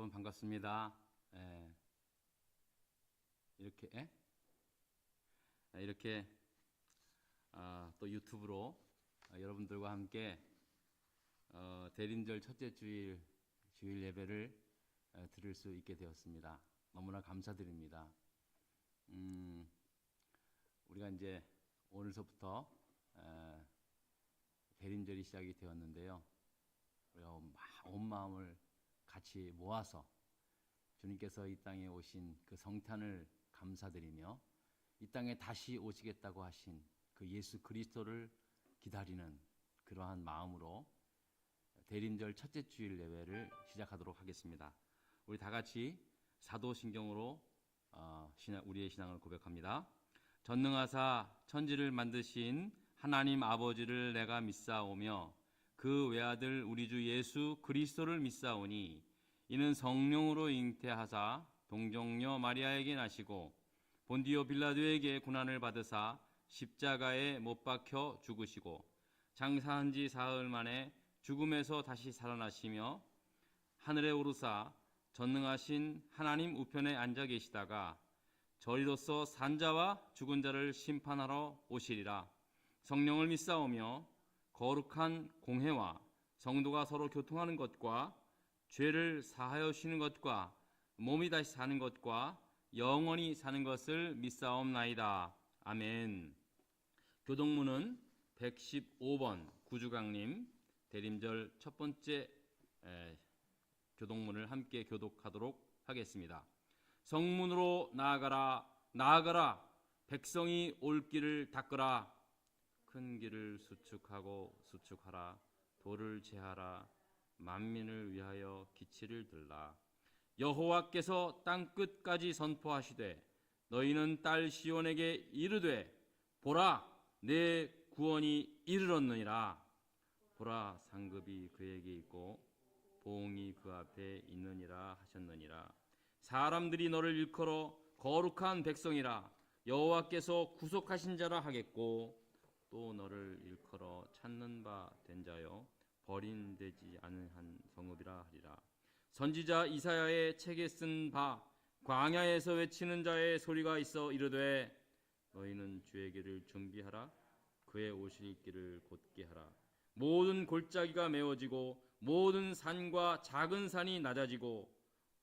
여러분 반갑습니다. 이렇게 또 유튜브로 여러분들과 함께 대림절 첫째 주일 예배를 드릴 수 있게 되었습니다. 너무나 감사드립니다. 우리가 이제 오늘서부터 대림절이 시작이 되었는데요. 우리가 온 마음을 같이 모아서 주님께서 이 땅에 오신 그 성탄을 감사드리며 이 땅에 다시 오시겠다고 하신 그 예수 그리스도를 기다리는 그러한 마음으로 대림절 첫째 주일 예배를 시작하도록 하겠습니다. 우리 다 같이 사도신경으로 우리의 신앙을 고백합니다. 전능하사 천지를 만드신 하나님 아버지를 내가 믿사오며 그 외아들 우리 주 예수 그리스도를 믿사오니 이는 성령으로 잉태하사 동정녀 마리아에게 나시고 본디오 빌라도에게 고난을 받으사 십자가에 못 박혀 죽으시고 장사한 지 사흘 만에 죽음에서 다시 살아나시며 하늘에 오르사 전능하신 하나님 우편에 앉아 계시다가 저리로서 산자와 죽은 자를 심판하러 오시리라. 성령을 믿사오며 거룩한 공회와 성도가 서로 교통하는 것과 죄를 사하여 쉬는 것과 몸이 다시 사는 것과 영원히 사는 것을 믿사옵나이다. 아멘. 교독문은 115번 구주강님 대림절 첫 번째 교독문을 함께 교독하도록 하겠습니다. 성문으로 나아가라, 나아가라. 백성이 올 길을 닦으라. 큰 길을 수축하고 수축하라. 돌을 제하라. 만민을 위하여 기치를 들라. 여호와께서 땅 끝까지 선포하시되 너희는 딸 시온에게 이르되 보라 내 구원이 이르렀느니라. 보라 상급이 그에게 있고 보응이 그 앞에 있느니라 하셨느니라. 사람들이 너를 일컬어 거룩한 백성이라 여호와께서 구속하신 자라 하겠고 또 너를 일컬어 찾는 바 된 자여 버림되지 않은 성읍이라 하리라. 선지자 이사야의 책에 쓴 바 광야에서 외치는 자의 소리가 있어 이르되 너희는 주의 길을 준비하라. 그의 오실 길을 곧게 하라. 모든 골짜기가 메워지고 모든 산과 작은 산이 낮아지고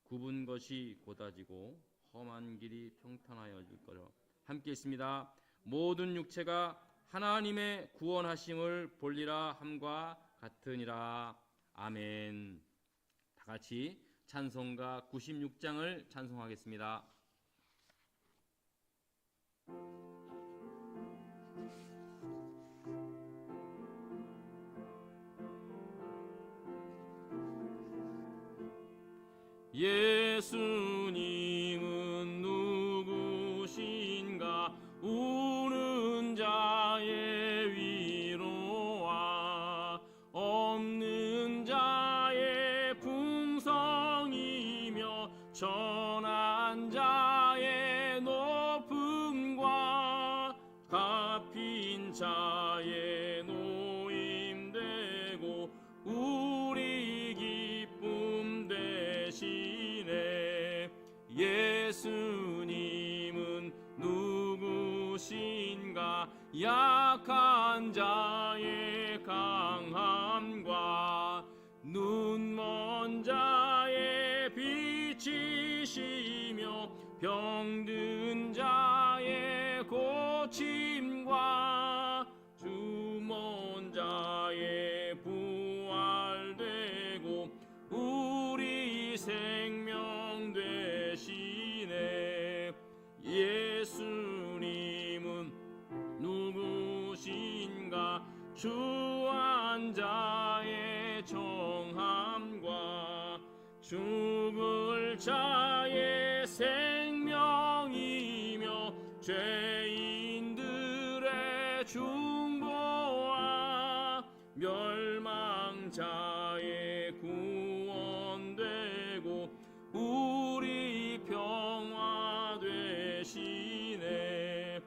굽은 것이 곧아지고 험한 길이 평탄하여질 거라. 함께 있습니다. 모든 육체가 하나님의 구원하심을 볼리라 함과 같으니라. 아멘. 다 같이 찬송가 96장을 찬송하겠습니다. 예수님은 누구신가? 우는 자의 위로와 없는 자의 풍성이며 천한 자의 높음과 갚인 자의 노임되고 우리 기쁨 대신에 예수님은 누구신가? 약한 자의 강함과 눈먼 자의 빛이시며 병든 자의 고침과 주먼 자의 부활되고 우리 생명 되시네. 예수님은 누구신가? 주한 자의 정함과 죽을 자의 생명이며 죄인들의 중보와 멸망 자의 구원되고 우리 평화 되시네.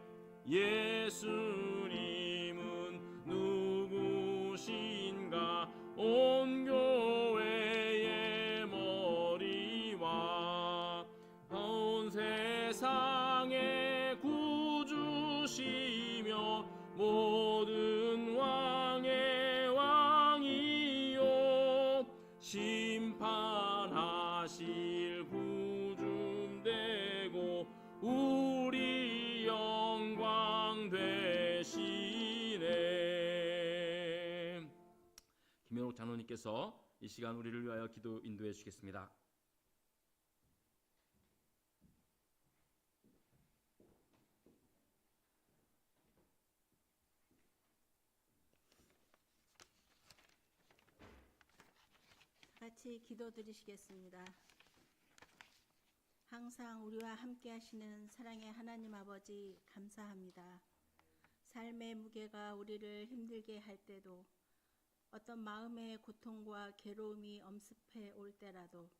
예수님은 누구신가? 온 교회의 머리와 김현옥 장로님께서 이 시간 우리를 위하여 기도 인도해 주시겠습니다. 같이 기도드리시겠습니다. 항상 우리와 함께 하시는 사랑의 하나님 아버지 감사합니다. 삶의 무게가 우리를 힘들게 할 때도, 어떤 마음의 고통과 괴로움이 엄습해 올 때라도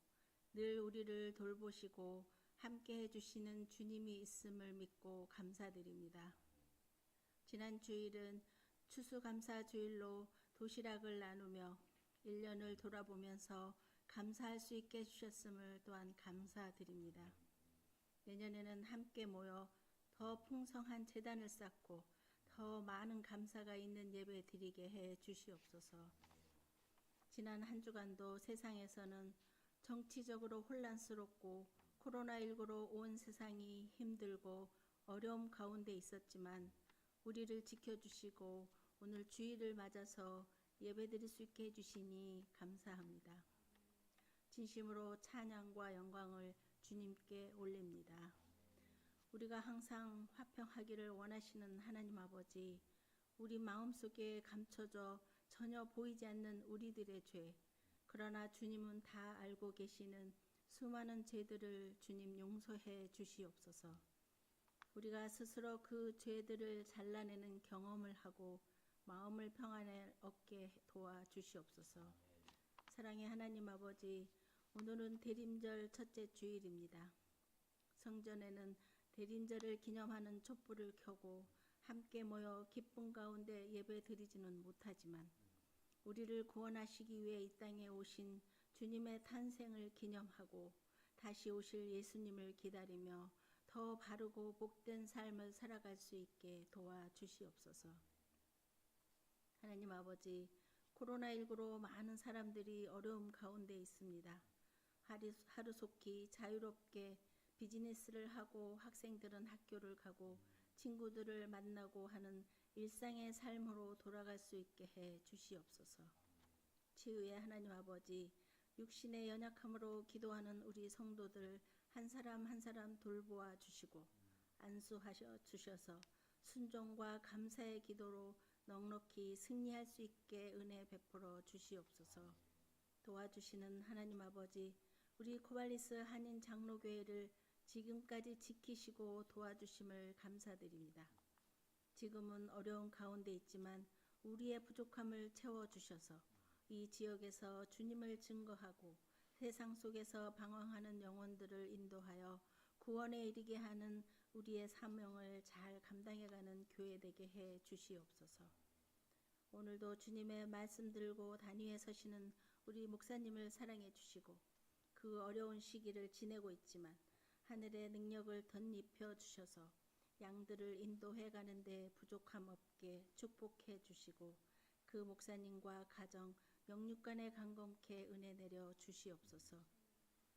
늘 우리를 돌보시고 함께 해주시는 주님이 있음을 믿고 감사드립니다. 지난 주일은 추수감사주일로 도시락을 나누며 1년을 돌아보면서 감사할 수 있게 해주셨음을 또한 감사드립니다. 내년에는 함께 모여 더 풍성한 제단을 쌓고 더 많은 감사가 있는 예배 드리게 해 주시옵소서. 지난 한 주간도 세상에서는 정치적으로 혼란스럽고 코로나19로 온 세상이 힘들고 어려움 가운데 있었지만 우리를 지켜주시고 오늘 주일을 맞아서 예배드릴 수 있게 해주시니 감사합니다. 진심으로 찬양과 영광을 주님께 올립니다. 우리가 항상 화평하기를 원하시는 하나님 아버지, 우리 마음속에 감춰져 전혀 보이지 않는 우리들의 죄, 그러나 주님은 다 알고 계시는 수많은 죄들을 주님 용서해 주시옵소서. 우리가 스스로 그 죄들을 잘라내는 경험을 하고 마음을 평안에 얻게 도와주시옵소서. 사랑의 하나님 아버지, 오늘은 대림절 첫째 주일입니다. 성전에는 대림절을 기념하는 촛불을 켜고 함께 모여 기쁨 가운데 예배 드리지는 못하지만 우리를 구원하시기 위해 이 땅에 오신 주님의 탄생을 기념하고 다시 오실 예수님을 기다리며 더 바르고 복된 삶을 살아갈 수 있게 도와주시옵소서. 하나님 아버지, 코로나19로 많은 사람들이 어려움 가운데 있습니다. 하루속히 자유롭게 비즈니스를 하고 학생들은 학교를 가고 친구들을 만나고 하는 일상의 삶으로 돌아갈 수 있게 해 주시옵소서. 치유의 하나님 아버지, 육신의 연약함으로 기도하는 우리 성도들 한 사람 한 사람 돌보아 주시고 안수하셔 주셔서 순종과 감사의 기도로 넉넉히 승리할 수 있게 은혜 베풀어 주시옵소서. 도와주시는 하나님 아버지, 우리 코발리스 한인 장로교회를 지금까지 지키시고 도와주심을 감사드립니다. 지금은 어려운 가운데 있지만 우리의 부족함을 채워주셔서 이 지역에서 주님을 증거하고 세상 속에서 방황하는 영혼들을 인도하여 구원에 이르게 하는 우리의 사명을 잘 감당해가는 교회 되게 해 주시옵소서. 오늘도 주님의 말씀 들고 단위에 서시는 우리 목사님을 사랑해 주시고 그 어려운 시기를 지내고 있지만 하늘의 능력을 덧입혀 주셔서 양들을 인도해 가는데 부족함 없게 축복해 주시고 그 목사님과 가정 영육간에 강건케 은혜 내려 주시옵소서.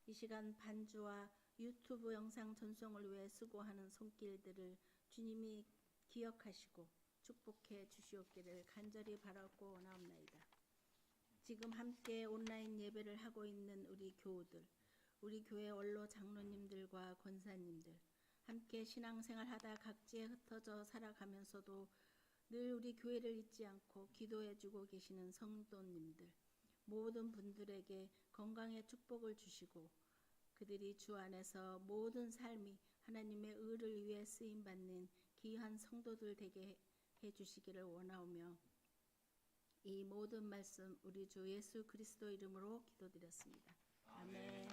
이 시간 반주와 유튜브 영상 전송을 위해 수고하는 손길들을 주님이 기억하시고 축복해 주시옵기를 간절히 바라고 원하옵나이다. 지금 함께 온라인 예배를 하고 있는 우리 교우들, 우리 교회 원로 장로님들과 권사님들, 함께 신앙생활하다 각지에 흩어져 살아가면서도 늘 우리 교회를 잊지 않고 기도해주고 계시는 성도님들, 모든 분들에게 건강의 축복을 주시고 그들이 주 안에서 모든 삶이 하나님의 의를 위해 쓰임받는 귀한 성도들 되게 해주시기를 원하오며 이 모든 말씀 우리 주 예수 그리스도 이름으로 기도드렸습니다. 아멘.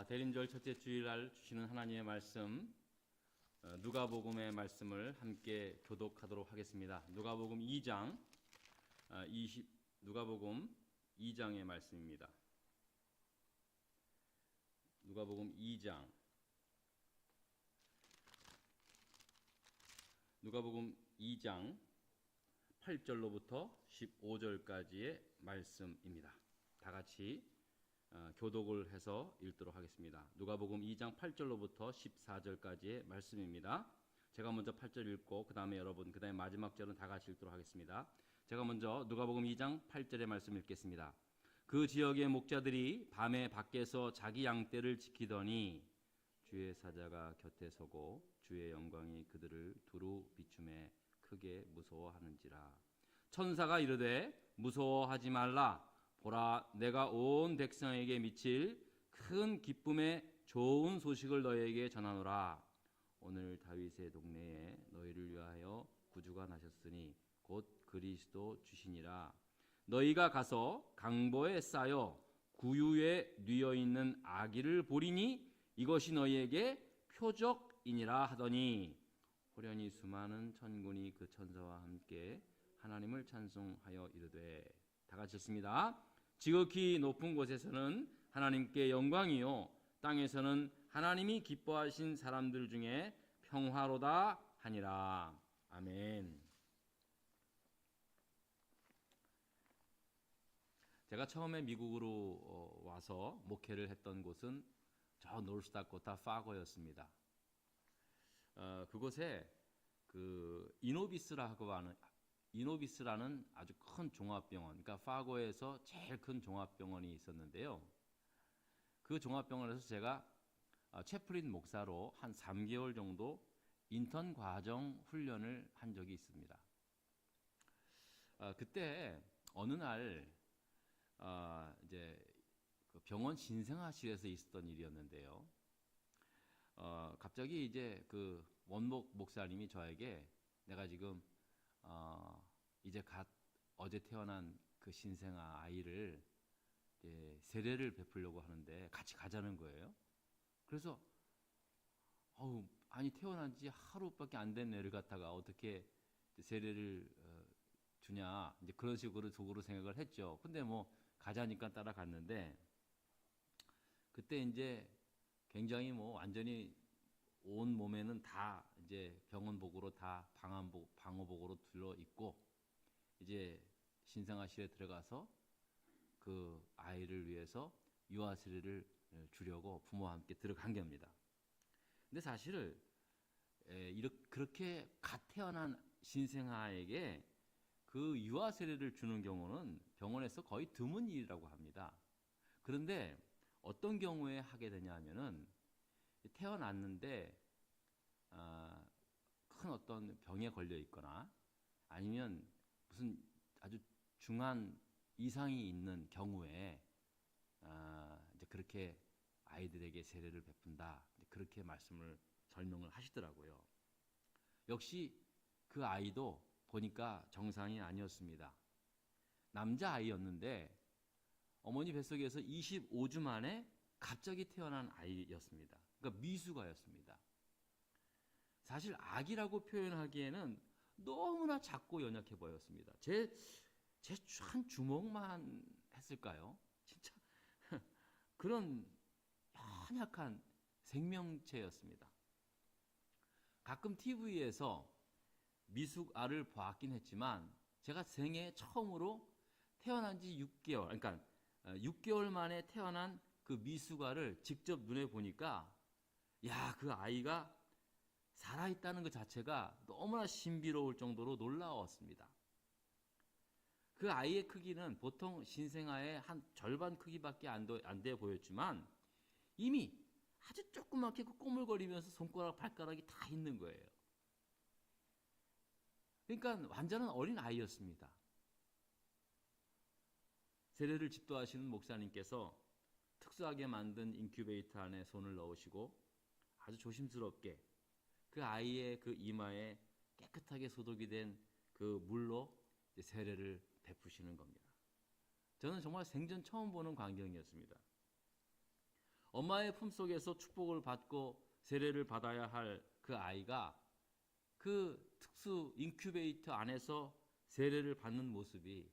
대림절 첫째 주일날 주시는 하나님의 말씀, 누가복음의 말씀을 함께 교독하도록 하겠습니다. 누가복음 2장, 누가복음 2장의 말씀입니다. 누가복음 2장 8절로부터 15절까지의 말씀입니다. 다 같이 교독을 해서 읽도록 하겠습니다. 누가복음 2장 8절로부터 14절까지의 말씀입니다. 제가 먼저 8절 읽고 그 다음에 여러분 그 다음에 마지막 절은 다 같이 읽도록 하겠습니다. 제가 먼저 누가복음 2장 8절의 말씀 읽겠습니다. 그 지역의 목자들이 밤에 밖에서 자기 양떼를 지키더니 주의 사자가 곁에 서고 주의 영광이 그들을 두루 비추매 크게 무서워하는지라. 천사가 이르되 무서워하지 말라. 보라, 내가 온 백성에게 미칠 큰 기쁨의 좋은 소식을 너희에게 전하노라. 오늘 다윗의 동네에 너희를 위하여 구주가 나셨으니 곧 그리스도 주시니라. 너희가 가서 강보에 쌓여 구유에 뉘어 있는 아기를 보리니 이것이 너희에게 표적이니라 하더니 호련히 수많은 천군이 그 천사와 함께 하나님을 찬송하여 이르되. 다 같이 읽습니다. 지극히 높은 곳에서는 하나님께 영광이요 땅에서는 하나님이 기뻐하신 사람들 중에 평화로다 하니라. 아멘. 제가 처음에 미국으로 와서 목회를 했던 곳은 저 노스다코타 파고였습니다. 그곳에 그 이노비스라는 아주 큰 종합병원, 그러니까 파고에서 제일 큰 종합병원이 있었는데요. 그 종합병원에서 제가 채플린 목사로 한 3개월 정도 인턴 과정 훈련을 한 적이 있습니다. 그때 어느 날 이제 그 병원 신생아실에서 있었던 일이었는데요. 갑자기 이제 그 원목 목사님이 저에게 내가 지금 이제 어제 태어난 그 신생아 아이를 이제 세례를 베풀려고 하는데 같이 가자는 거예요. 그래서 아니 태어난 지 하루밖에 안 된 애를 갖다가 어떻게 세례를 주냐 이제 그런 식으로 속으로 생각을 했죠. 근데 뭐 가자니까 따라갔는데 그때 이제 굉장히 뭐 완전히 온 몸에는 다 이제 병원복으로 다 방호복으로 둘러 있고 이제 신생아실에 들어가서 그 아이를 위해서 유아 세례를 주려고 부모와 함께 들어간 겁니다. 근데 사실 그렇게 갓 태어난 신생아에게 그 유아 세례를 주는 경우는 병원에서 거의 드문 일이라고 합니다. 그런데 어떤 경우에 하게 되냐 하면은 태어났는데 큰 어떤 병에 걸려 있거나 아니면 무슨 아주 중한 이상이 있는 경우에 이제 그렇게 아이들에게 세례를 베푼다 그렇게 설명을 하시더라고요. 역시 그 아이도 보니까 정상이 아니었습니다. 남자 아이였는데 어머니 뱃속에서 25주 만에 갑자기 태어난 아이였습니다. 그러니까 미숙아였습니다. 사실 아기라고 표현하기에는 너무나 작고 연약해 보였습니다. 제 한 주먹만 했을까요? 진짜 그런 연약한 생명체였습니다. 가끔 TV에서 미숙아를 보았긴 했지만 제가 생애 처음으로 태어난 지 6개월, 그러니까 6개월 만에 태어난 그 미숙아를 직접 눈에 보니까 그 아이가 살아있다는 것 자체가 너무나 신비로울 정도로 놀라웠습니다. 그 아이의 크기는 보통 신생아의 한 절반 크기밖에 안 돼 보였지만 이미 아주 조그맣게 꼬물거리면서 손가락, 발가락이 다 있는 거예요. 그러니까 완전한 어린 아이였습니다. 세례를 집도하시는 목사님께서 특수하게 만든 인큐베이터 안에 손을 넣으시고 아주 조심스럽게 그 아이의 그 이마에 깨끗하게 소독이 된 그 물로 세례를 베푸시는 겁니다. 저는 정말 생전 처음 보는 광경이었습니다. 엄마의 품속에서 축복을 받고 세례를 받아야 할 그 아이가 그 특수 인큐베이터 안에서 세례를 받는 모습이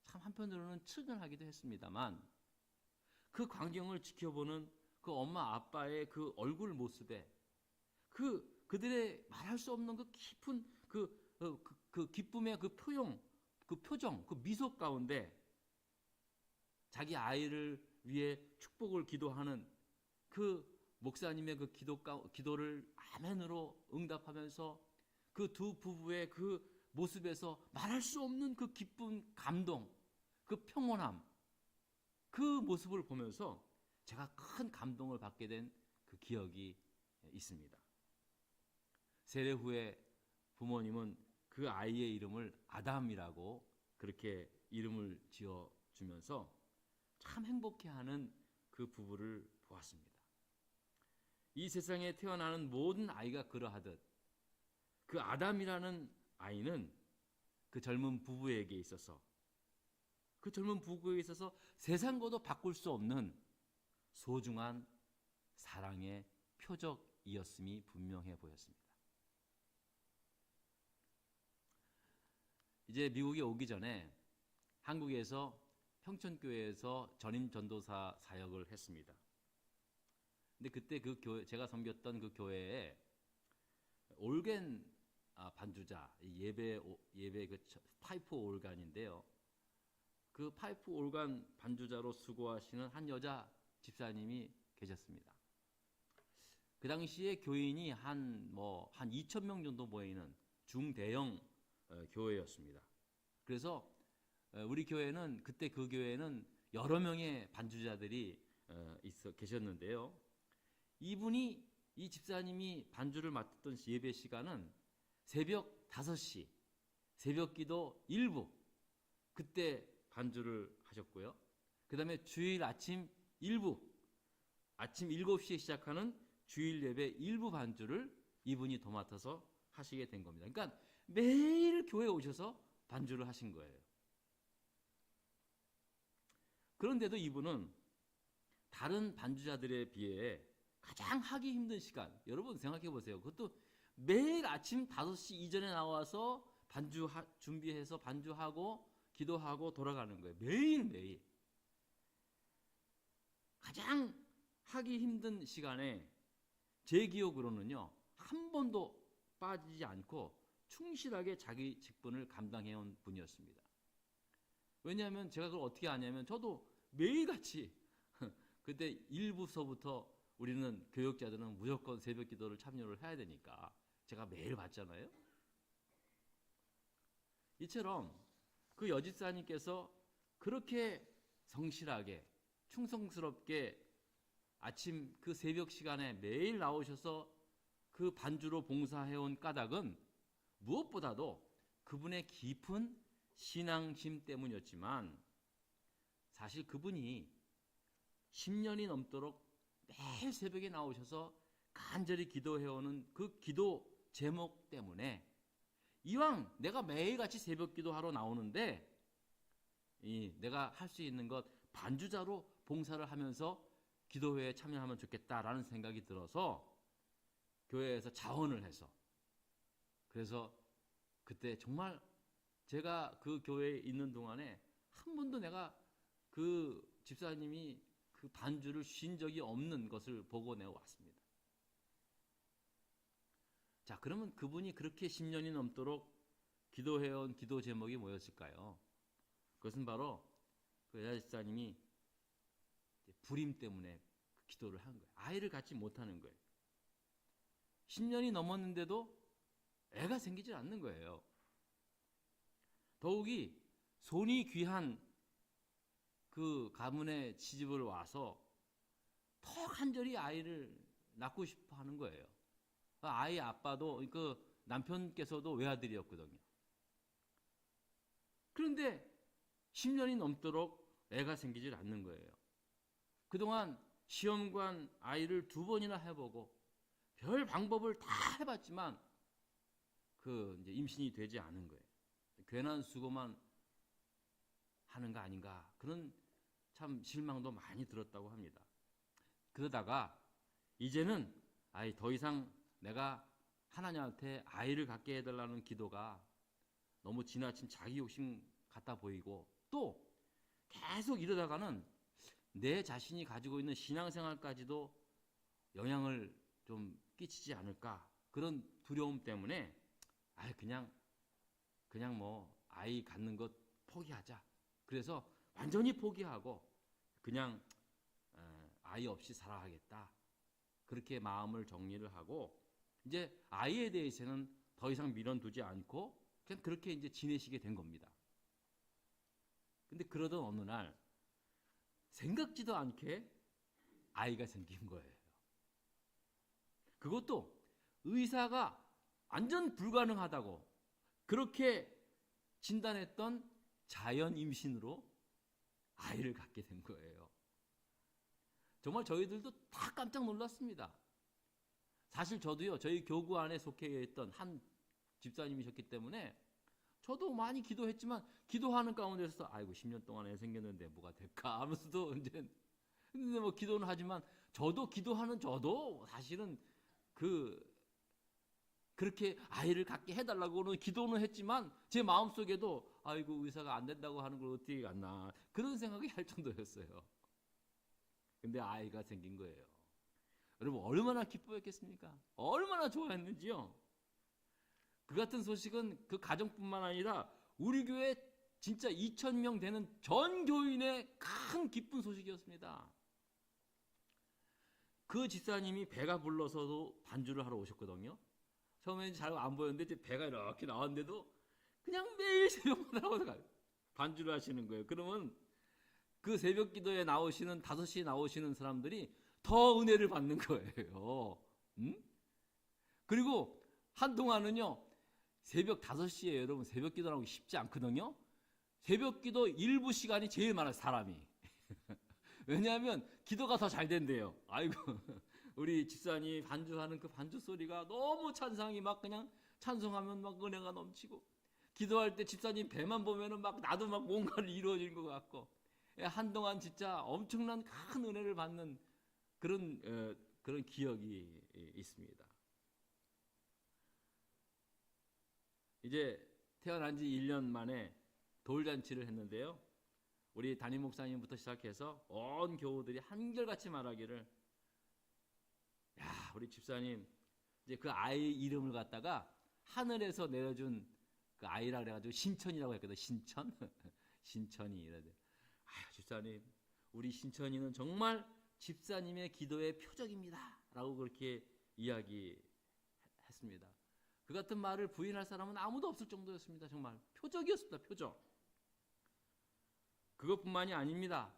참 한편으로는 측은하기도 했습니다만 그 광경을 지켜보는 그 엄마 아빠의 그 얼굴 모습에 그들의 말할 수 없는 그 깊은 그 기쁨의 그 표정, 그 미소 가운데 자기 아이를 위해 축복을 기도하는 그 목사님의 그 기도를 아멘으로 응답하면서 그 두 부부의 그 모습에서 말할 수 없는 그 기쁨, 감동, 그 평온함, 그 모습을 보면서 제가 큰 감동을 받게 된 그 기억이 있습니다. 세례 후에 부모님은 그 아이의 이름을 아담이라고 그렇게 이름을 지어주면서 참 행복해하는 그 부부를 보았습니다. 이 세상에 태어나는 모든 아이가 그러하듯 그 아담이라는 아이는 그 젊은 부부에게 있어서 세상과도 바꿀 수 없는 소중한 사랑의 표적이었음이 분명해 보였습니다. 이제 미국에 오기 전에 한국에서 평촌교회에서 전임 전도사 사역을 했습니다. 근데 그때 그 교회, 제가 섬겼던 그 교회에 올겐 반주자, 예배 그 파이프 올간인데요. 그 파이프 올간 반주자로 수고하시는 한 여자 집사님이 계셨습니다. 그 당시에 교인이 한 2,000명 정도 모이는 중대형 교회였습니다. 그래서 우리 교회는 그때 그 교회는 여러 명의 반주자들이 계셨는데요. 이 집사님이 반주를 맡았던 예배 시간은 새벽 5시, 새벽 기도 일부 그때 반주를 하셨고요. 그 다음에 주일 아침 일부, 아침 7시에 시작하는 주일 예배 일부 반주를 이분이 도맡아서 하시게 된 겁니다. 그러니까 매일 교회에 오셔서 반주를 하신 거예요. 그런데도 이분은 다른 반주자들에 비해 가장 하기 힘든 시간, 여러분 생각해 보세요. 그것도 매일 아침 5시 이전에 나와서 준비해서 반주하고 기도하고 돌아가는 거예요. 매일매일. 가장 하기 힘든 시간에 제 기억으로는요, 한 번도 빠지지 않고 충실하게 자기 직분을 감당해온 분이었습니다. 왜냐하면 제가 그걸 어떻게 아냐면 저도 매일같이 그때 1부서부터 우리는 교역자들은 무조건 새벽 기도를 참여를 해야 되니까 제가 매일 봤잖아요. 이처럼 그 여집사님께서 그렇게 성실하게 충성스럽게 아침 그 새벽 시간에 매일 나오셔서 그 반주로 봉사해온 까닭은 무엇보다도 그분의 깊은 신앙심 때문이었지만 사실 그분이 10년이 넘도록 매일 새벽에 나오셔서 간절히 기도해오는 그 기도 제목 때문에 이왕 내가 매일같이 새벽 기도하러 나오는데 내가 할 수 있는 것 반주자로 봉사를 하면서 기도회에 참여하면 좋겠다라는 생각이 들어서 교회에서 자원을 해서 그래서 그때 정말 제가 그 교회에 있는 동안에 한 번도 내가 그 집사님이 그 반주를 쉰 적이 없는 것을 보고 내가 왔습니다. 자, 그러면 그분이 그렇게 10년이 넘도록 기도해온 기도 제목이 뭐였을까요? 그것은 바로 그 여자 집사님이 불임 때문에 그 기도를 한 거예요. 아이를 갖지 못하는 거예요. 10년이 넘었는데도 애가 생기질 않는 거예요. 더욱이 손이 귀한 그 가문에 시집을 와서 더 간절히 아이를 낳고 싶어 하는 거예요. 아이 아빠도 그 남편께서도 외아들이었거든요. 그런데 10년이 넘도록 애가 생기질 않는 거예요. 그동안 시험관 아이를 2번이나 해보고 별 방법을 다 해봤지만 이제 임신이 되지 않은 거예요. 괜한 수고만 하는 거 아닌가 그런 참 실망도 많이 들었다고 합니다. 그러다가 이제는 더 이상 내가 하나님한테 아이를 갖게 해달라는 기도가 너무 지나친 자기 욕심 같아 보이고 또 계속 이러다가는 내 자신이 가지고 있는 신앙생활까지도 영향을 좀 끼치지 않을까, 그런 두려움 때문에 그냥 뭐 아이 갖는 것 포기하자. 그래서 완전히 포기하고 그냥 아이 없이 살아가겠다. 그렇게 마음을 정리를 하고 이제 아이에 대해서는 더 이상 미련두지 않고 그냥 그렇게 이제 지내시게 된 겁니다. 근데 그러던 어느 날 생각지도 않게 아이가 생긴 거예요. 그것도 의사가 완전 불가능하다고 그렇게 진단했던 자연 임신으로 아이를 갖게 된 거예요. 정말 저희들도 다 깜짝 놀랐습니다. 사실 저도요, 저희 교구 안에 속해 있던 한 집사님이셨기 때문에 저도 많이 기도했지만 기도하는 가운데서 아이고 10년 동안 애 생겼는데 뭐가 될까 하면서도 이제 근데 뭐 기도는 하지만 저도 사실은 그렇게 아이를 갖게 해달라고는 기도는 했지만 제 마음속에도 아이고 의사가 안 된다고 하는 걸 어떻게 갔나 그런 생각이 할 정도였어요. 근데 아이가 생긴 거예요. 여러분 얼마나 기뻐했겠습니까? 얼마나 좋아했는지요. 그 같은 소식은 그 가정뿐만 아니라 우리 교회 진짜 2,000명 되는 전 교인의 큰 기쁜 소식이었습니다. 그 집사님이 배가 불러서도 반주를 하러 오셨거든요. 처음에는 잘 안 보였는데 이제 배가 이렇게 나왔는데도 그냥 매일 새벽마다 나와서 반주를 하시는 거예요. 그러면 그 새벽 기도에 나오시는 5시에 나오시는 사람들이 더 은혜를 받는 거예요. 그리고 한동안은요, 새벽 5시에 여러분 새벽 기도하기 쉽지 않거든요. 새벽 기도 일부 시간이 제일 많아요, 사람이. 왜냐하면 기도가 더 잘 된대요. 아이고, 우리 집사님 반주하는 그 반주 소리가 너무 찬상이 막 그냥 찬송하면 막 은혜가 넘치고, 기도할 때 집사님 배만 보면은 막 나도 막 뭔가를 이루어지는 것 같고, 한동안 진짜 엄청난 큰 은혜를 받는 그런 기억이 있습니다. 이제 태어난 지 1년 만에 돌잔치를 했는데요. 우리 담임 목사님부터 시작해서 온 교우들이 한결같이 말하기를, 야, 우리 집사님 이제 그 아이 이름을 갖다가 하늘에서 내려준 그 아이라 그래가지고 신천이라고 했거든. 신천. 신천이 이래대. 아유, 집사님, 우리 신천이는 정말 집사님의 기도의 표적입니다. 라고 그렇게 이야기했습니다. 그 같은 말을 부인할 사람은 아무도 없을 정도였습니다. 정말 표적이었습니다. 표적. 그것뿐만이 아닙니다.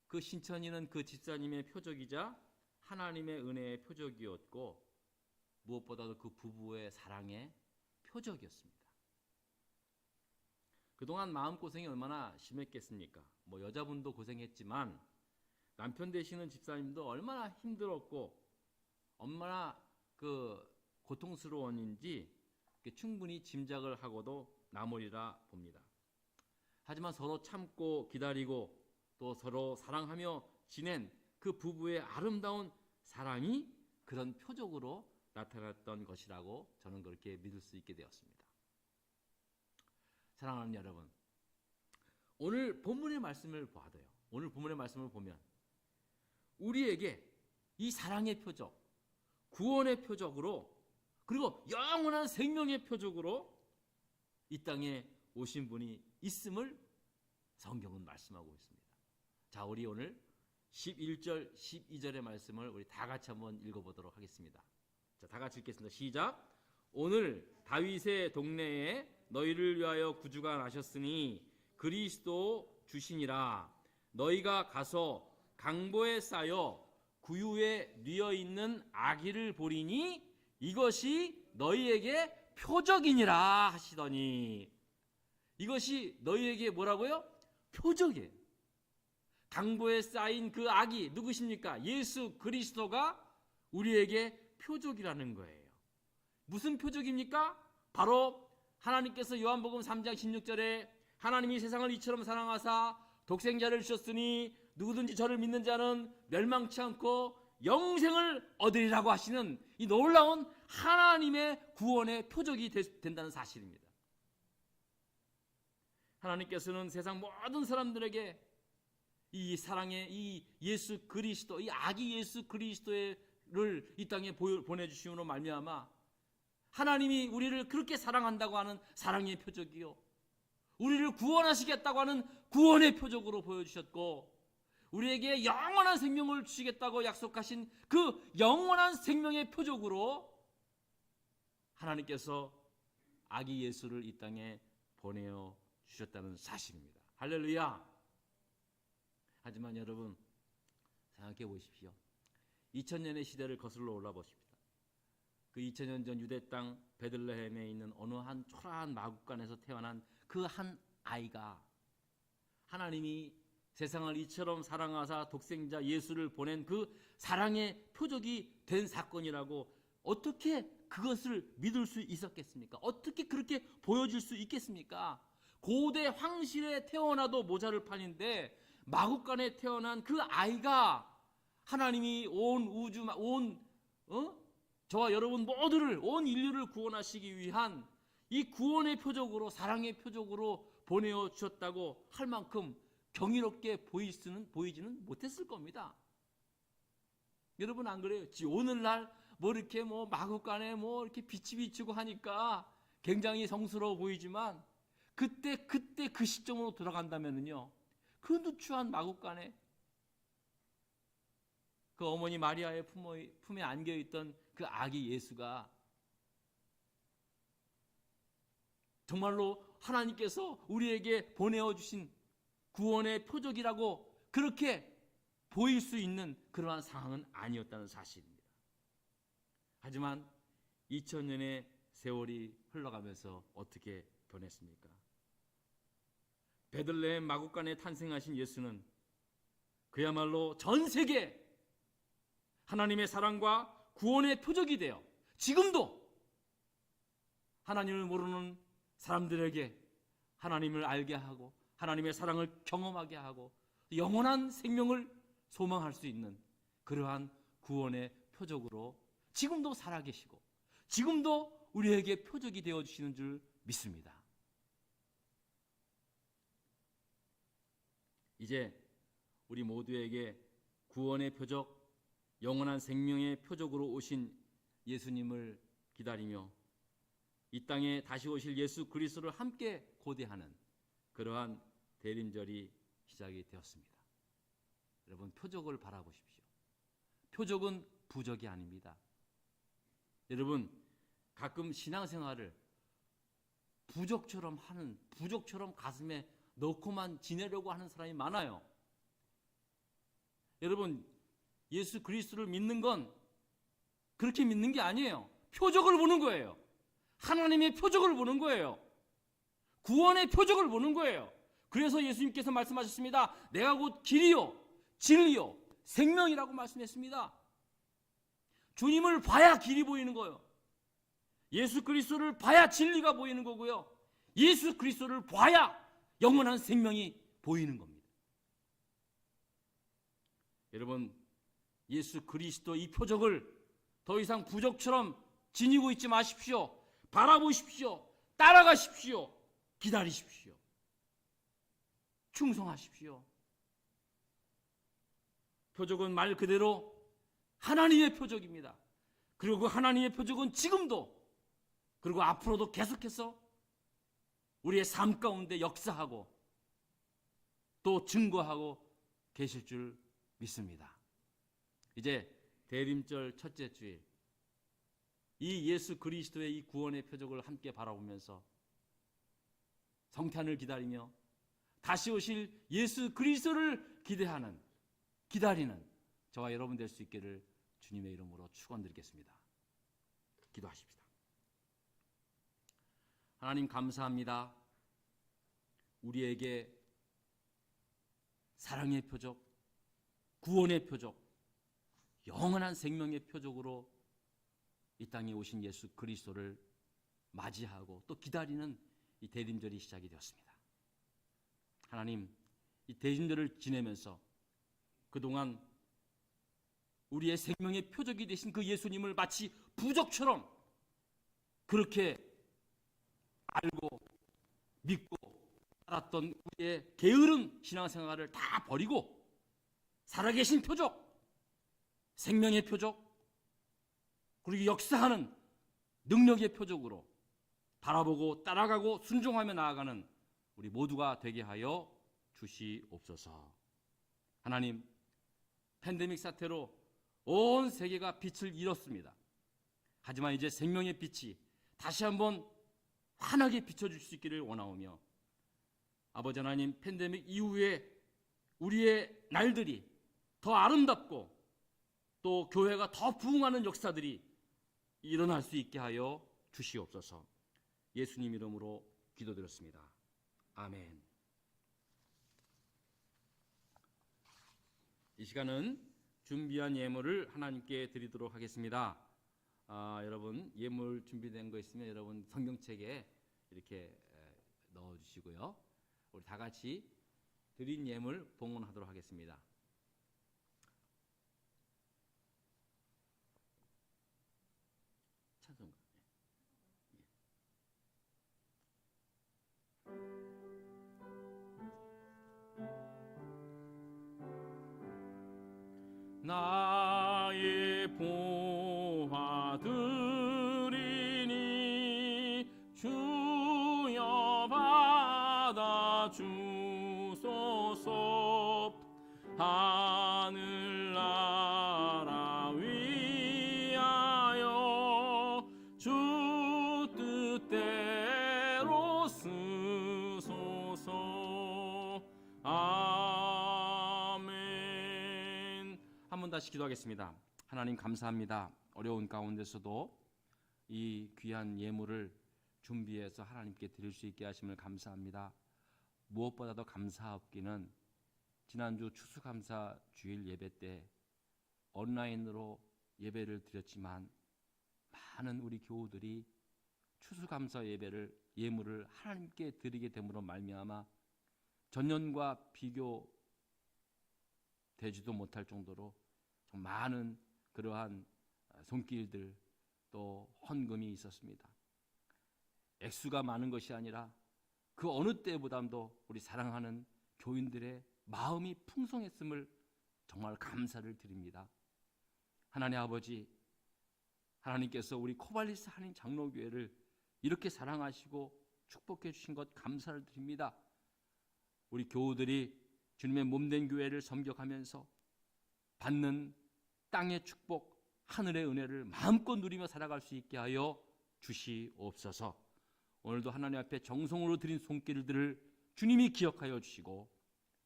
그 신천이는 그 집사님의 표적이자 하나님의 은혜의 표적이었고, 무엇보다도 그 부부의 사랑의 표적이었습니다. 그동안 마음고생이 얼마나 심했겠습니까? 뭐 여자분도 고생했지만 남편 되시는 집사님도 얼마나 힘들었고 얼마나 그 고통스러웠는지 충분히 짐작을 하고도 나무리라 봅니다. 하지만 서로 참고 기다리고 또 서로 사랑하며 지낸 그 부부의 아름다운 사랑이 그런 표적으로 나타났던 것이라고 저는 그렇게 믿을 수 있게 되었습니다. 사랑하는 여러분, 오늘 본문의 말씀을 봐도요. 오늘 본문의 말씀을 보면 우리에게 이 사랑의 표적, 구원의 표적으로, 그리고 영원한 생명의 표적으로 이 땅에 오신 분이 있음을 성경은 말씀하고 있습니다. 자, 우리 오늘 11절, 12절의 말씀을 우리 다 같이 한번 읽어보도록 하겠습니다. 자, 다 같이 읽겠습니다. 시작. 오늘 다윗의 동네에 너희를 위하여 구주가 나셨으니 그리스도 주시니라. 너희가 가서 강보에 쌓여 구유에 뉘어 있는 아기를 보리니 이것이 너희에게 표적이니라 하시더니, 이것이 너희에게 뭐라고요? 표적이에요. 강보에 쌓인 그 아기 누구십니까? 예수 그리스도가 우리에게 표적이라는 거예요. 무슨 표적입니까? 바로 하나님께서 요한복음 3장 16절에 하나님이 세상을 이처럼 사랑하사 독생자를 주셨으니 누구든지 저를 믿는 자는 멸망치 않고 영생을 얻으리라고 하시는 이 놀라운 하나님의 구원의 표적이 된다는 사실입니다. 하나님께서는 세상 모든 사람들에게 이 사랑의 이 예수 그리스도, 이 아기 예수 그리스도를 이 땅에 보내주심으로 말미암아 하나님이 우리를 그렇게 사랑한다고 하는 사랑의 표적이요, 우리를 구원하시겠다고 하는 구원의 표적으로 보여주셨고, 우리에게 영원한 생명을 주시겠다고 약속하신 그 영원한 생명의 표적으로 하나님께서 아기 예수를 이 땅에 보내어 주셨다는 사실입니다. 할렐루야. 하지만 여러분, 생각해 보십시오. 2000년의 시대를 거슬러 올라 보십시다. 그 2000년 전 유대 땅 베들레헴에 있는 어느 한 초라한 마구간에서 태어난 그 한 아이가 하나님이 세상을 이처럼 사랑하사 독생자 예수를 보낸 그 사랑의 표적이 된 사건이라고 어떻게 그것을 믿을 수 있었겠습니까? 어떻게 그렇게 보여질 수 있겠습니까? 고대 황실에 태어나도 모자를 판인데 마구간에 태어난 그 아이가 하나님이 온 우주, 저와 여러분 모두를, 온 인류를 구원하시기 위한 이 구원의 표적으로, 사랑의 표적으로 보내어 주셨다고 할 만큼 경이롭게 보이지는 못했을 겁니다. 여러분 안 그래요? 오늘날 이렇게 마구간에 이렇게 빛이 비치고 하니까 굉장히 성스러워 보이지만 그때 그 시점으로 돌아간다면은요, 그 누추한 마구간에 그 어머니 마리아의 품에 안겨 있던 그 아기 예수가 정말로 하나님께서 우리에게 보내어 주신 구원의 표적이라고 그렇게 보일 수 있는 그러한 상황은 아니었다는 사실입니다. 하지만 2000년의 세월이 흘러가면서 어떻게 변했습니까? 베들레헴 마구간에 탄생하신 예수는 그야말로 전 세계 하나님의 사랑과 구원의 표적이 되어 지금도 하나님을 모르는 사람들에게 하나님을 알게 하고 하나님의 사랑을 경험하게 하고 영원한 생명을 소망할 수 있는 그러한 구원의 표적으로 지금도 살아계시고 지금도 우리에게 표적이 되어주시는 줄 믿습니다. 이제 우리 모두에게 구원의 표적, 영원한 생명의 표적으로 오신 예수님을 기다리며 이 땅에 다시 오실 예수 그리스도를 함께 고대하는 그러한 대림절이 시작이 되었습니다. 여러분, 표적을 바라보십시오. 표적은 부적이 아닙니다. 여러분, 가끔 신앙생활을 부적처럼 가슴에 넣고만 지내려고 하는 사람이 많아요. 여러분, 예수 그리스도를 믿는 건 그렇게 믿는 게 아니에요. 표적을 보는 거예요. 하나님의 표적을 보는 거예요. 구원의 표적을 보는 거예요. 그래서 예수님께서 말씀하셨습니다. 내가 곧 길이요 진리요 생명이라고 말씀했습니다. 주님을 봐야 길이 보이는 거예요. 예수 그리스도를 봐야 진리가 보이는 거고요. 예수 그리스도를 봐야 영원한 생명이 보이는 겁니다. 여러분, 예수 그리스도 이 표적을 더 이상 부적처럼 지니고 있지 마십시오. 바라보십시오. 따라가십시오. 기다리십시오. 충성하십시오. 표적은 말 그대로 하나님의 표적입니다. 그리고 그 하나님의 표적은 지금도 그리고 앞으로도 계속해서 우리의 삶 가운데 역사하고 또 증거하고 계실 줄 믿습니다. 이제 대림절 첫째 주일, 이 예수 그리스도의 이 구원의 표적을 함께 바라보면서 성탄을 기다리며 다시 오실 예수 그리스도를 기다리는 저와 여러분 될 수 있기를 주님의 이름으로 축원드리겠습니다. 기도하십시다. 하나님, 감사합니다. 우리에게 사랑의 표적, 구원의 표적, 영원한 생명의 표적으로 이 땅에 오신 예수 그리스도를 맞이하고 또 기다리는 이 대림절이 시작이 되었습니다. 하나님, 이 대림절을 지내면서 그동안 우리의 생명의 표적이 되신 그 예수님을 마치 부적처럼 그렇게 알고 믿고 살았던 우리의 게으른 신앙생활을 다 버리고 살아계신 표적, 생명의 표적, 그리고 역사하는 능력의 표적으로 바라보고 따라가고 순종하며 나아가는 우리 모두가 되게 하여 주시옵소서. 하나님, 팬데믹 사태로 온 세계가 빛을 잃었습니다. 하지만 이제 생명의 빛이 다시 한번 환하게 비춰줄 수 있기를 원하오며, 아버지 하나님, 팬데믹 이후에 우리의 날들이 더 아름답고 또 교회가 더 부흥하는 역사들이 일어날 수 있게 하여 주시옵소서. 예수님 이름으로 기도드렸습니다. 아멘. 이 시간은 준비한 예물을 하나님께 드리도록 하겠습니다. 여러분 예물 준비된 거 있으면 여러분 성경책에 이렇게 넣어주시고요. 우리 다 같이 드린 예물 봉헌하도록 하겠습니다. 찬송가. 나의 보화드리니 주여 받아 주소서. 하늘나라 위하여 주 뜻대로 쓰소서. 아멘. 한 번 다시 기도하겠습니다. 하나님 감사합니다. 어려운 가운데서도 이 귀한 예물을 준비해서 하나님께 드릴 수 있게 하심을 감사합니다. 무엇보다도 감사하기는 지난주 추수감사 주일 예배 때 온라인으로 예배를 드렸지만 많은 우리 교우들이 추수감사 예물을 하나님께 드리게 됨으로 말미암아 전년과 비교되지도 못할 정도로 좀 많은 그러한 손길들 또 헌금이 있었습니다. 액수가 많은 것이 아니라 그 어느 때보다도 우리 사랑하는 교인들의 마음이 풍성했음을 정말 감사를 드립니다. 하나님 아버지, 하나님께서 우리 코발리스 한인 장로교회를 이렇게 사랑하시고 축복해 주신 것 감사를 드립니다. 우리 교우들이 주님의 몸된 교회를 섬겨가면서 받는 땅의 축복, 하늘의 은혜를 마음껏 누리며 살아갈 수 있게 하여 주시옵소서. 오늘도 하나님 앞에 정성으로 드린 손길들을 주님이 기억하여 주시고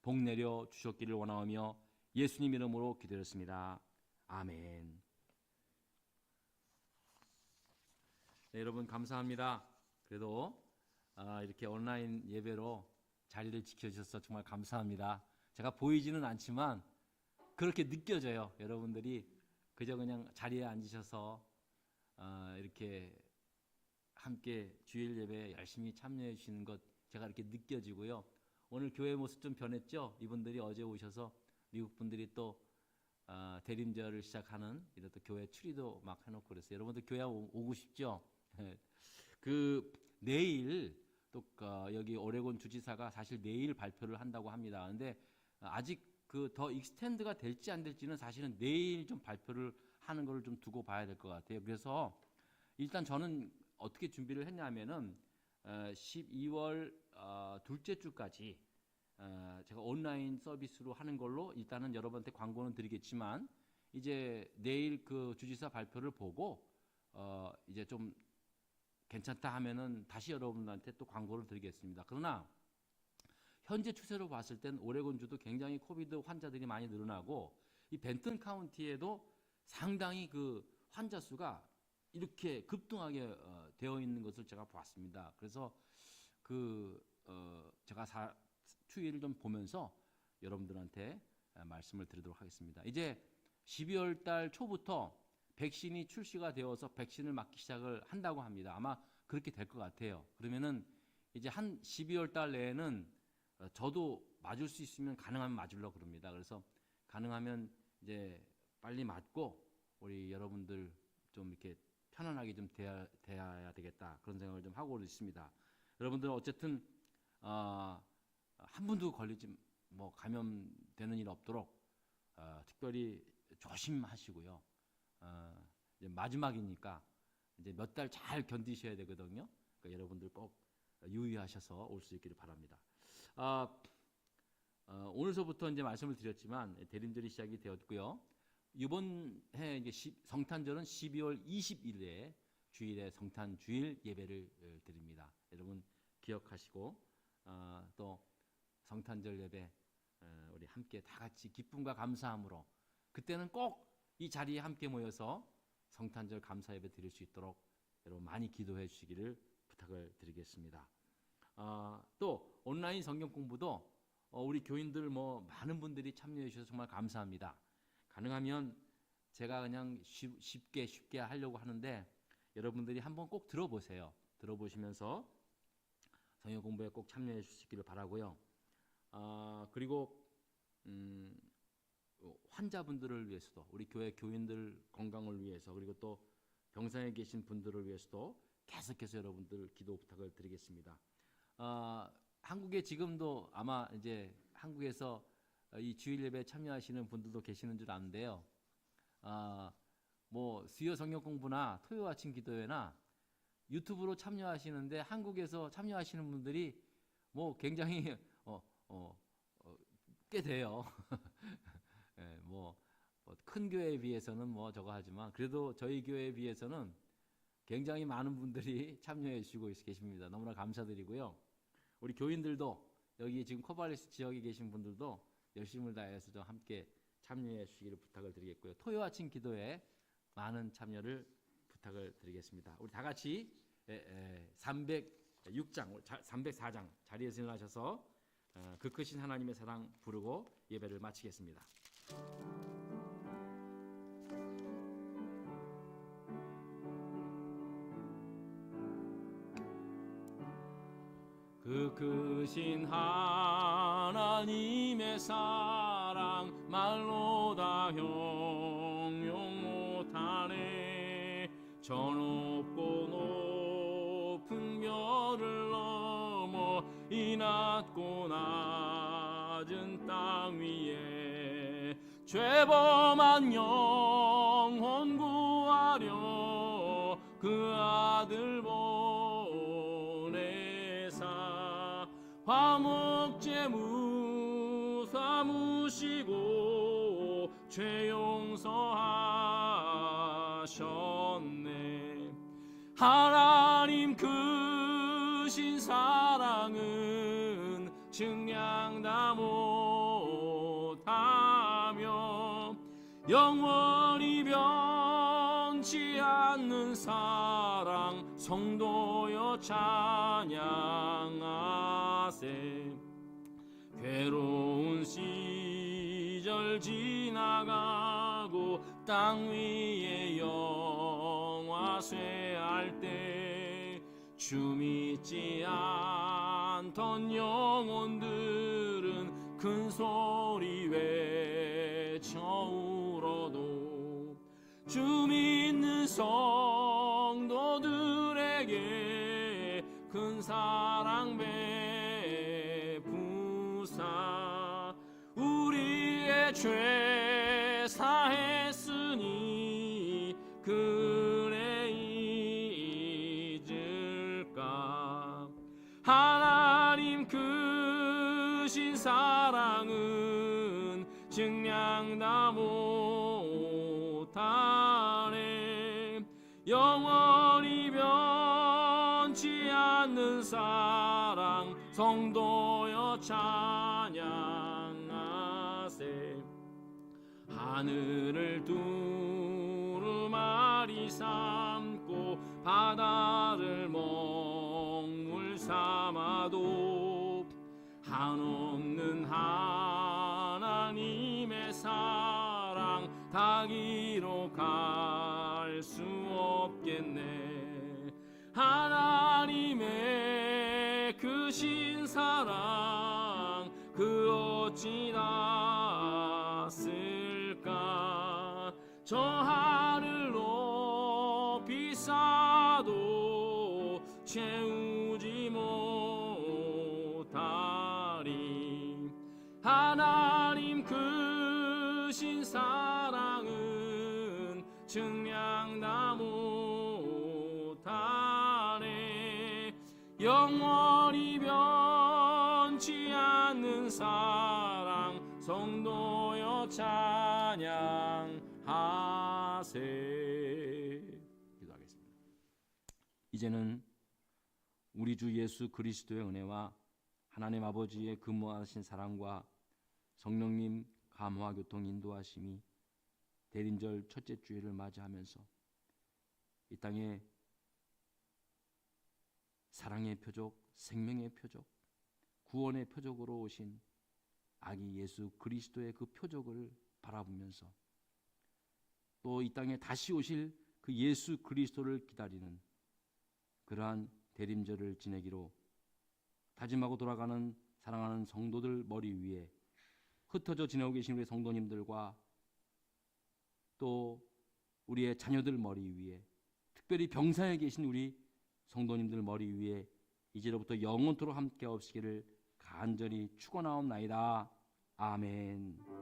복 내려 주셨기를 원하오며 예수님 이름으로 기도했습니다. 아멘. 네, 여러분 감사합니다. 그래도 이렇게 온라인 예배로 자리를 지켜주셔서 정말 감사합니다. 제가 보이지는 않지만 그렇게 느껴져요. 여러분들이 그저 그냥 자리에 앉으셔서 이렇게 함께 주일 예배에 열심히 참여해 주시는 것 제가 이렇게 느껴지고요. 오늘 교회 모습 좀 변했죠? 이분들이 어제 오셔서 미국 분들이 또 대림절을 시작하는 이런 또 교회 추리도 막 해놓고 그랬어요. 여러분들 교회 오고 싶죠? 그 내일 또 여기 오레곤 주지사가 사실 내일 발표를 한다고 합니다. 그런데 아직 그 더 익스텐드가 될지 안 될지는 사실은 내일 좀 발표를 하는 걸 좀 두고 봐야 될 것 같아요. 그래서 일단 저는 어떻게 준비를 했냐면은 12월 둘째 주까지 제가 온라인 서비스로 하는 걸로 일단은 여러분한테 광고는 드리겠지만 이제 내일 그 주지사 발표를 보고 이제 좀 괜찮다 하면은 다시 여러분들한테 또 광고를 드리겠습니다. 그러나 현재 추세로 봤을 땐 오레곤주도 굉장히 코비드 환자들이 많이 늘어나고 이 벤튼 카운티에도 상당히 그 환자 수가 이렇게 급등하게 되어 있는 것을 제가 봤습니다. 그래서 제가 추이를 좀 보면서 여러분들한테 말씀을 드리도록 하겠습니다. 이제 12월 달 초부터 백신이 출시가 되어서 백신을 맞기 시작을 한다고 합니다. 아마 그렇게 될 것 같아요. 그러면은 이제 한 12월 달 내에는 저도 맞을 수 있으면 가능하면 맞으려고 그럽니다. 그래서 가능하면 이제 빨리 맞고 우리 여러분들 좀 이렇게 편안하게 좀 대해야 되겠다 그런 생각을 좀 하고 있습니다. 여러분들은 어쨌든 한 분도 걸리지 감염되는 일 없도록 특별히 조심하시고요. 이제 마지막이니까 이제 몇 달 잘 견디셔야 되거든요. 그러니까 여러분들 꼭 유의하셔서 올 수 있기를 바랍니다. 오늘서부터 이제 말씀을 드렸지만 대림절이 시작이 되었고요. 이번 해 이제 성탄절은 12월 20일에 주일에 성탄 주일 예배를 드립니다. 여러분 기억하시고 또 성탄절 예배 우리 함께 다 같이 기쁨과 감사함으로 그때는 꼭 이 자리에 함께 모여서 성탄절 감사 예배 드릴 수 있도록 여러분 많이 기도해 주시기를 부탁을 드리겠습니다. 또 온라인 성경 공부도 우리 교인들 많은 분들이 참여해 주셔서 정말 감사합니다. 가능하면 제가 그냥 쉽게 하려고 하는데 여러분들이 한번 꼭 들어보세요. 들어보시면서 성경 공부에 꼭 참여해 주시기를 바라고요. 그리고 환자분들을 위해서도 우리 교회 교인들 건강을 위해서 그리고 또 병상에 계신 분들을 위해서도 계속해서 여러분들 기도 부탁을 드리겠습니다. 한국에 지금도 아마 이제 한국에서 이 주일 예배에 참여하시는 분들도 계시는 줄 아는데요. 수요 성경 공부나 토요 아침 기도회나 유튜브로 참여하시는데 한국에서 참여하시는 분들이 굉장히 꽤 돼요. 예, 큰 교회에 비해서는 저거 하지만 그래도 저희 교회에 비해서는 굉장히 많은 분들이 참여해 주시고 계십니다. 너무나 감사드리고요. 우리 교인들도 여기 지금 코발리스 지역에 계신 분들도 열심을 다해서 좀 함께 참여해 주시기를 부탁을 드리겠고요. 토요 아침 기도에 많은 참여를 부탁을 드리겠습니다. 우리 다 같이 306장, 304장 자리에서 일어나셔서 그 크신 하나님의 사랑 부르고 예배를 마치겠습니다. 그 크신 하나님의 사랑 말로 다 형용 못하네. 저 높고 높은 별을 넘어 이 낮고 낮은 땅 위에 죄범한 영혼 구하려 그 아들 화목제무 삼으시고 죄 용서하셨네. 하나님 크신 사랑은 증량 다 못하며 영원히 변치 않는 사랑 성도여 찬양하세. 괴로운 시절 지나가고 땅 위에 영화 쇠할 때 주 믿지 않던 영혼들은 큰 소리 외쳐 울어도 주 믿는 성도들에게 큰 사랑 베푸사 우리의 죄 사했으니 그 은혜 잊을까. 하나님 크신 사랑은 증량 다 못하네. 영원히 변치 않는 사랑 성도여 찬양하세. 하늘을 두루마리 삼고 바다를 먹물 삼아도 한없는 하나님의 사랑 다 기록할 수 없겠네. 하나님의 크신 사랑 그 어찌 닿았을까. 저 하늘 높이 쌓아도 채우지 못하리. 하나님 크신 사랑은 증량다 못하네. 영원히 변치 않는 사랑 성도여 찬양하세. 기도하겠습니다. 이제는 우리 주 예수 그리스도의 은혜와 하나님 아버지의 근무하신 사랑과 성령님 감화 교통 인도하심이 대림절 첫째 주일을 맞이하면서 이 땅에 사랑의 표적, 생명의 표적, 구원의 표적으로 오신 아기 예수 그리스도의 그 표적을 바라보면서 또 이 땅에 다시 오실 그 예수 그리스도를 기다리는 그러한 대림절을 지내기로 다짐하고 돌아가는 사랑하는 성도들 머리 위에 흩어져 지내고 계신 우리 성도님들과 또 우리의 자녀들 머리 위에 특별히 병사에 계신 우리 성도님들 머리 위에 이제로부터 영원토록 함께 없으기를 간절히 축원하옵나이다. 아멘.